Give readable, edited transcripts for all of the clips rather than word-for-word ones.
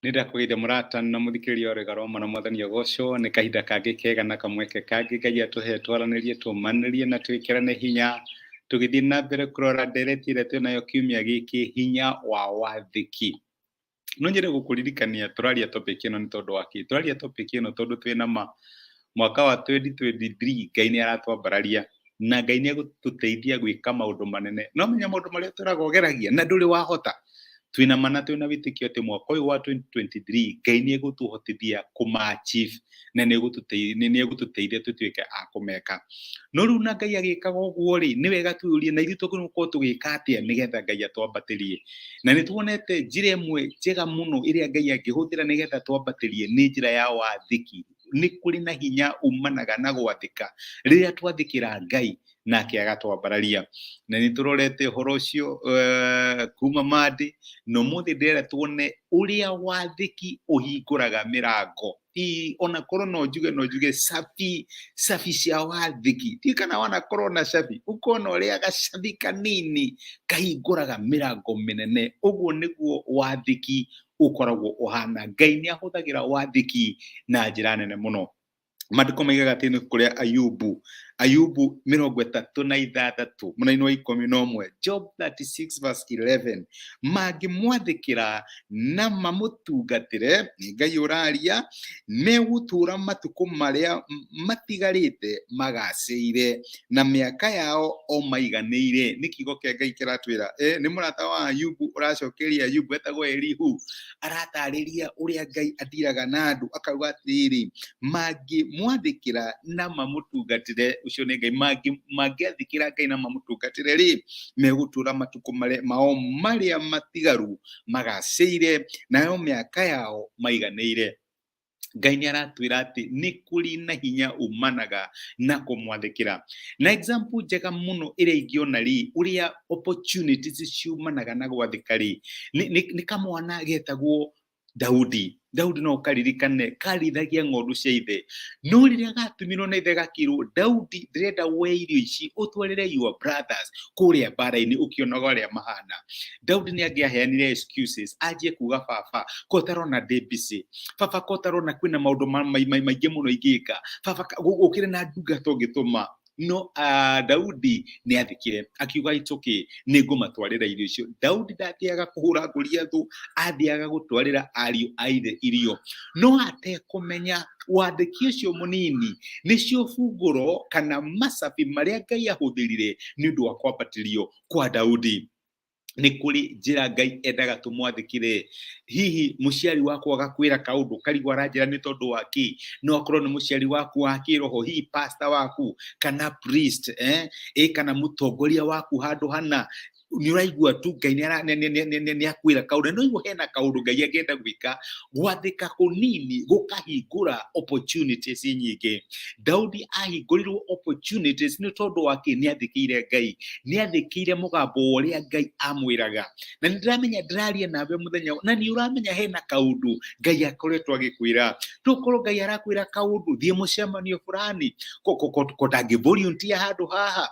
Nida kuida murata na muthikiriria oregaroma na mwathani ogosho ni kahinda kangi kega na kamweke kangi Ngai atuhe twaranirie tumanirie na twikirane hinya tugithii na mbere kurora ndereti ire twinayo kiumia giki hinya wa wathiki. No nyende gukuririkania turaria topic ino ni tondu waki turaria topic ino tondu twina mwaka wa 2023 Ngai ni aratwambararia na Ngai ni agututeithia gwika maundu manene no menya maundu maria turagogeragia na nduri wahota twina mana twina witikio ati mwaka uyu wa 2023 Ngai ni egutuhotithia kuma-achieve na ni egututeithia tutwike a kumeka no riu na Ngai agikaga uguo ri ni wega tuyurie na ithu tugukorwo tugika atia nigetha Ngai atwambatirie na ni tuonete njira imwe njega muno iria Ngai angihuthira nigetha twambatirie ni njira ya wathiki ni kuri na hinya umanaga na gwathika riria twathikira Ngai nake agatwambararia na ni turorete horo ucio kuma madi no muthi ndera tuone uria wathiki uhinguraga mĩrango ona korwo no njuge cabi cia wathiki ti kana wana korwo na cabi ukona uria gacabi kanini kahinguraga mĩrango minene uguo niguo wathiki ukoragwo uhana Ngai ni ahũthagĩra wathiki na njira nene muno. Maandĩko maigaga atĩ nĩ kũrĩa Ayubu 36 mũnaini wa 11 Job 36 verse 11 mangĩmwathĩkĩra na mamũtungatĩre Ngai ũraria megũtũũra matukũ marĩa matigarĩte magacĩire na mĩaka yao o maiganĩire. Nĩ kiugo kĩa Ngai kĩratwĩra nĩ mũrata wa Ayubu ũracokeria Ayubu etagwo Elihu aratarĩria ũrĩa Ngai athiraga na andũ akauga atĩrĩ mangĩmwathĩkĩra na mamũtungatĩre ucio nĩ Ngai mangĩathĩkĩra Ngai na mamũtungatĩre rĩ megũtũũra matukũ mao marĩa matigaru magacĩire nayo mĩaka yao maiganĩire. Ngai ni aratwĩra atĩ nĩ kũrĩ na hinya umanaga na kũmwathĩkĩra na example njega muno ĩrĩa ingĩona rĩ ũrĩa opportunities ciumanaga na gwathĩka rĩ nĩ kamwana getagwo Daudi no karirikane karithagia ng'ondu cia ithe no rĩrĩa gatumirwo na ithe gakirwo Daudi ndĩrenda woe irio ici ũtwarĩre your brothers kũrĩa mbara-inĩ ũkĩonaga ũrĩa mahana. Daudi nĩ angĩaheanire excuses anjie kuga baba kotarona ndĩbici baba kotarona kwĩna maũndũ maingĩ mũno ingĩka baba gũkĩrĩ na ndungata ũngĩtũma no Daudi nĩ athikire akiuga itoke nĩ ngũmatwarĩra irio icio. Daudi ndathiaga kũhũra ngũria thũ athiaga gũtwarĩra ariũ a ithe irio no atekũmenya wathĩki ũcio mũnini nĩcio bungũro kana macabi marĩa Ngai ahũthĩrire nĩ ũndũ wa kwambatĩrio kwa Daudi. Nĩ kũrĩ njĩra Ngai endaga tũmwathĩkĩre hihi mũciari waku agakwĩra kaũndũ karigwo aranjĩra nĩ tondũ waki no akorwo nĩ mũciari waku wa kĩroho hihi pastor waku kana priest kana mũtongoria waku handũ hana ni uraigua tu Ngai ni akwira kaundu no igwo hena kaundu Ngai angenda gwika gwathika kunini gukahingura opportunities nyingi. Daudi ahingũrirwo opportunities ni tondu wake ni athikire Ngai ni athikire mugambo uria Ngai amwiraga na ndiramenya ndiraria nawe muthenya na ni uramenya hena kaundu Ngai akoretwo agikwira tukorwo Ngai arakwira kaundu thie mucemanio fulani ko tangi volunteer handu haha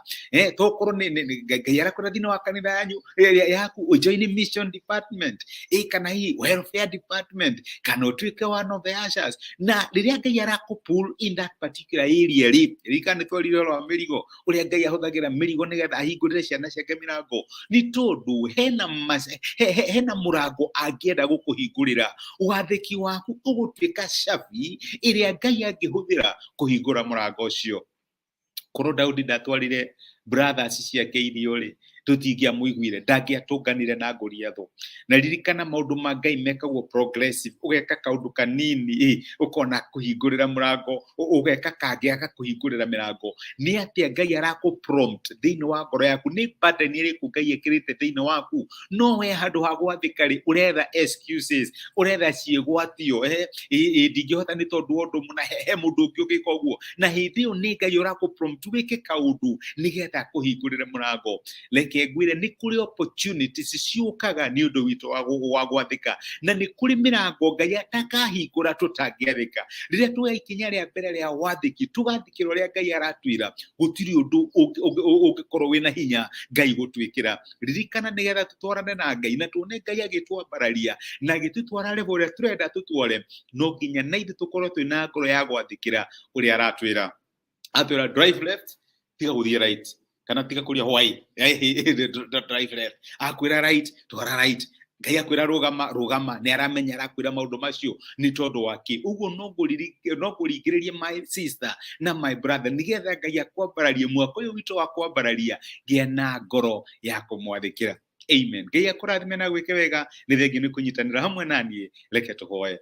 tukorwo ni Ngai arakwira thina wa kanitha yaku ujoin mission department kana hii welfare department kana utuike one of the ushers na riria Ngai arakupull in that particular area rikane twarire wa mĩrigo uria Ngai ahũthagĩra mĩrigo nigetha ahingũrĩre ciana ciake mĩrango ni tondu hena mũrango angĩenda gũkũhingũrĩra wathĩki waku ũgũtuĩka cabi iria Ngai angĩhũthĩra kũhingũra mũrango ũcio. Korwo Daudi ndatwarire brothers ciake irio ri tutingiamũiguire ndangĩatũnganire na ngũria thũ na ririkana maũndũ ma Ngai mekagwo progressive ũgeka kaũndũ kanini ũkona kũhingũrĩra mũrango ũgeka kangĩ agakũhingũrĩra mĩrango nĩ atĩa Ngai arakũ-prompt thĩinĩ wa ngoro yaku nĩ burden ĩrĩkũ Ngai ekĩrĩte thĩinĩ waku no we handũ ha gwathĩka rĩ ũretha excuses ũretha ciĩgwatio ndingĩhota nĩ tondũ ũndũ mũna he mũndũ ũngĩ ũgĩka ũguo na hĩndĩ ĩyo nĩ Ngai ũrakũ-prompt wĩke kaũndũ nĩgetha kũhingũrĩre mũrango. Like reke ngwire nĩ kũrĩ opportunities ciũkaga nĩ ũndũ witũ wa gwathĩka na nĩ kũrĩ mĩrango Ngai atakahingũra tũtangĩathĩka rĩrĩa tuoya ikinya rĩa mbere rĩa wathĩki tũgathĩkĩra ũrĩa Ngai aratwĩra gũtirĩ ũndũ ũngĩkorwo wĩna hinya Ngai gũtwĩkĩra ririkana nĩgetha tũtwarane na Ngai na tuone Ngai agĩtwambararia na agĩtũtwara level ũrĩa tũrenda tũtware no nginya na ithuĩ tũkorwo twĩna ngoro ya gwathĩkĩra ũrĩa aratwĩra atwĩra drive left tiga gũthiĩ right kana tiga kũria white drive left akwĩra right twara right Ngai akwĩra rũgama nĩ aramenya arakwĩra maũndũ macio nĩ tondũ wake ũguo no kũringĩrĩrie my sister na my brother nĩgetha Ngai akwambararie mwaka ũyũ witũ wa kwambararia gĩa na ngoro ya kũmwathĩkĩra amen Ngai akũrathime na gwĩke wega nĩ thengiũ nĩ kũnyitanĩra hamwe naniĩ reke tũhoe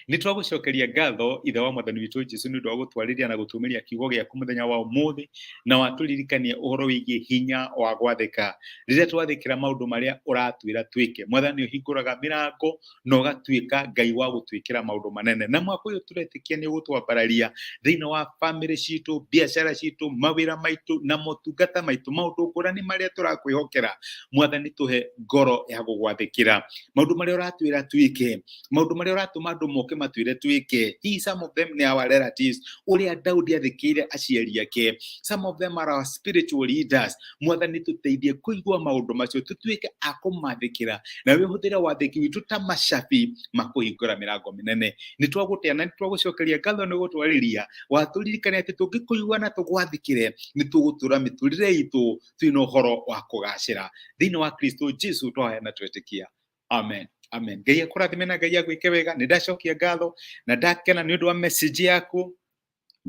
nĩ twagũcokeria ngatho ithe wa mwathani witũ Jesũ nĩ ũndũ wa gũtwarĩria na gũtũmĩria kiugo gĩaku mũthenya wa ũmũthĩ na watũririkania ũhoro wĩgiĩ hinya wa gwathĩka rĩrĩa twathĩkĩra maũndũ marĩa ũratwĩra twĩke mwathani ũhingũraga mĩrango na ũgatuĩka Ngai wa gũtwĩkĩra maũndũ manene na mwaka ũyũ tũretĩkia nĩ ũgũtwambararia thĩinĩ wa family citũ biacara citũ mawĩra maitũ na motungata maitũ maũndũ ngũrani marĩa tũrakwĩhokera mwathani tũhe ngoro ya gũgwathĩkĩra maũndũ marĩa ũratwĩra twĩke maũndũ marĩa ũratũma andũ moke matwĩre twĩke some of them nĩ our relatives ũrĩa Daudi athĩkĩire aciari ake some of them are our spiritual leaders mwathani tũteithie kũigua maũndũ macio tũtuĩke a kũmathĩkĩra na wĩhũthĩre wathĩki witũ ta macabi makũhingũra mĩrango mĩnene nĩ twagũteana nĩ twagũcokeria ngatho nĩ gũtwarĩria watũririkania atĩ tũngĩkũigua na tũgwathĩkĩre nĩ tũgũtũra mĩtũrĩre itũ twĩna ũhoro wa kũgacĩra thĩinĩ wa Kristo Jesũ twahoya na twetĩkia amen amen Ngai akũrathime na Ngai agwĩke wega nĩ ndacokia ngatho na ndakena nĩ ũndũ wa message yaku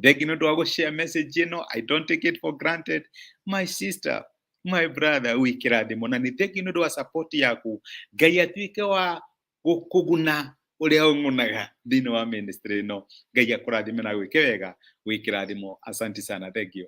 thengiũ nĩ ũndũ wa gũshare message ĩno I don't take it for granted my sister my brother wĩkĩrathimo na nĩ thengiũ nĩ ũndũ wa support yaku Ngai atuĩke wa kũguna ũrĩa ũng'unaga thĩinĩ wa ministry ĩno Ngai akũrathime na gwĩke wega wĩkĩrathimo asante sana thengiũ